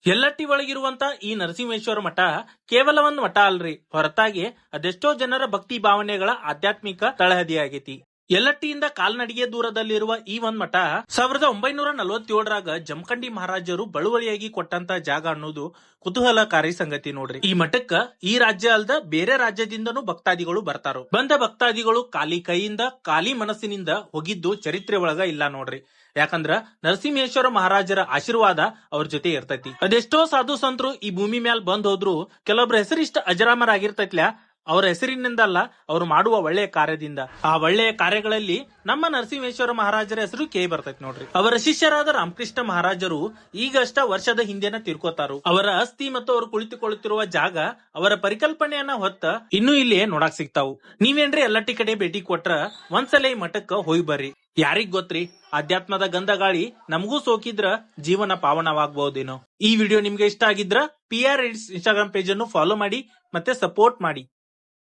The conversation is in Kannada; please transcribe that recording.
ಯಲ್ಲಟ್ಟಿ ಒಳಗಿರುವಂತ ಈ ನರಸಿಂಹೇಶ್ವರ ಮಠ ಕೇವಲ ಒಂದ್ ಮಠ ಅಲ್ರಿ, ಹೊರತಾಗಿ ಅದೆಷ್ಟೋ ಜನರ ಭಕ್ತಿ ಭಾವನೆಗಳ ಆಧ್ಯಾತ್ಮಿಕ ತಳಹದಿಯಾಗೈತಿ. ಯಲ್ಲಟ್ಟಿಯಿಂದ ಕಾಲ್ನಡಿಗೆ ದೂರದಲ್ಲಿರುವ ಈ ಒಂದ್ ಮಠ 1947ರಾಗ ಜಮಖಂಡಿ ಮಹಾರಾಜರು ಬಳುವಳಿಯಾಗಿ ಕೊಟ್ಟಂತ ಜಾಗ ಅನ್ನೋದು ಕುತೂಹಲಕಾರಿ ಸಂಗತಿ ನೋಡ್ರಿ. ಈ ಮಠಕ್ಕ ಈ ರಾಜ್ಯ ಅಲ್ದ ಬೇರೆ ರಾಜ್ಯದಿಂದನೂ ಭಕ್ತಾದಿಗಳು ಬರ್ತಾರೋ. ಬಂದ ಭಕ್ತಾದಿಗಳು ಖಾಲಿ ಕೈಯಿಂದ ಖಾಲಿ ಮನಸ್ಸಿನಿಂದ ಹೋಗಿದ್ದು ಚರಿತ್ರೆ ಒಳಗ ಇಲ್ಲ ನೋಡ್ರಿ. ಯಾಕಂದ್ರ ನರಸಿಂಹೇಶ್ವರ ಮಹಾರಾಜರ ಆಶೀರ್ವಾದ ಅವ್ರ ಜೊತೆ ಇರ್ತೈತಿ. ಅದೆಷ್ಟೋ ಸಾಧು ಸಂತರು ಈ ಭೂಮಿ ಮ್ಯಾಲ ಬಂದ್ ಹೋದ್ರು ಕೆಲವೊಬ್ರ ಹೆಸರಿಷ್ಟ ಅಜರಾಮರಾಗಿರ್ತೈತ್ಲ, ಅವರ ಹೆಸರಿನಿಂದಲ್ಲ, ಅವ್ರು ಮಾಡುವ ಒಳ್ಳೆಯ ಕಾರ್ಯದಿಂದ. ಆ ಒಳ್ಳೆಯ ಕಾರ್ಯಗಳಲ್ಲಿ ನಮ್ಮ ನರಸಿಂಹೇಶ್ವರ ಮಹಾರಾಜರ ಹೆಸರು ಕೇಳಿ ಬರ್ತೈತಿ ನೋಡ್ರಿ. ಅವರ ಶಿಷ್ಯರಾದ ರಾಮಕೃಷ್ಣ ಮಹಾರಾಜರು ಈಗಷ್ಟ ವರ್ಷದ ಹಿಂದೆನ ತೀರ್ಕೋತಾರು. ಅವರ ಅಸ್ಥಿ ಮತ್ತು ಅವರು ಕುಳಿತುಕೊಳ್ಳುತ್ತಿರುವ ಜಾಗ, ಅವರ ಪರಿಕಲ್ಪನೆಯನ್ನ ಹೊತ್ತ ಇನ್ನೂ ಇಲ್ಲಿ ನೋಡಾಕ್ ಸಿಗ್ತಾವು. ನೀವೇನ್ರಿ ಯಲ್ಲಟ್ಟಿ ಕಡೆ ಭೇಟಿ ಕೊಟ್ರ ಒಂದ್ಸಲ ಈ ಮಠಕ್ಕ ಹೋಗಿ ಬರ್ರಿ. ಯಾರಿಗ್ ಗೊತ್ತ್ರಿ, ಅಧ್ಯಾತ್ಮದ ಗಂಧ ಗಾಳಿ ನಮಗೂ ಸೋಕಿದ್ರ ಜೀವನ ಪಾವನವಾಗಬಹುದೇನೋ. ಈ ವಿಡಿಯೋ ನಿಮ್ಗೆ ಇಷ್ಟ ಆಗಿದ್ರ PR ಎಡಿಟ್ಸ್ ಇನ್ಸ್ಟಾಗ್ರಾಮ್ ಪೇಜ್ ಅನ್ನು ಫಾಲೋ ಮಾಡಿ ಮತ್ತೆ ಸಪೋರ್ಟ್ ಮಾಡಿ.